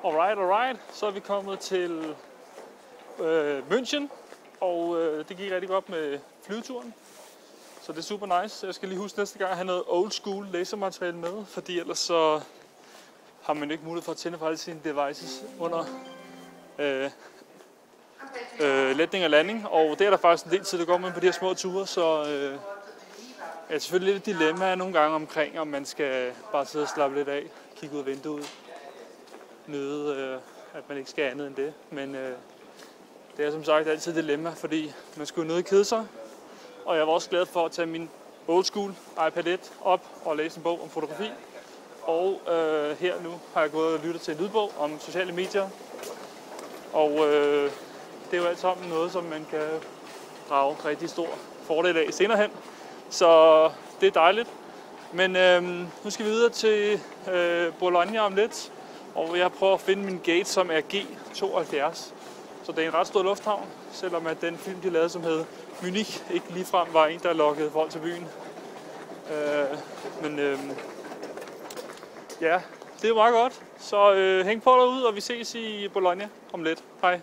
Alright. Så er vi kommet til München, og det gik rigtig godt med flyveturen. Så det er super nice. Jeg skal lige huske næste gang at have noget old school lasermateriale med, fordi ellers så har man ikke mulighed for at tænde på alle sine devices under letning og landing. Og det er der faktisk en del tid, der går med på de her små ture, så er selvfølgelig lidt et dilemma nogle gange omkring, om man skal bare sidde og slappe lidt af, kigge ud af vinduet, nyde, at man ikke skal andet end det. Men det er som sagt altid et dilemma, fordi man skulle nødt kede sig. Og jeg var også glad for at tage min old school iPad 1 op og læse en bog om fotografi. Og her nu har jeg gået og lyttet til en lydbog om sociale medier. Og det er jo alt sammen noget, som man kan drage rigtig stor fordel af senere hen. Så det er dejligt. Men nu skal vi videre til Bologna om lidt. Og jeg prøver at finde min gate, som er G72. Så det er en ret stor lufthavn, selvom at den film, de lavede, som hed Munich, ikke ligefrem var en, der lokkede folk til byen. Ja, det er meget godt. Så hæng på derude, og vi ses i Bologna om lidt. Hej.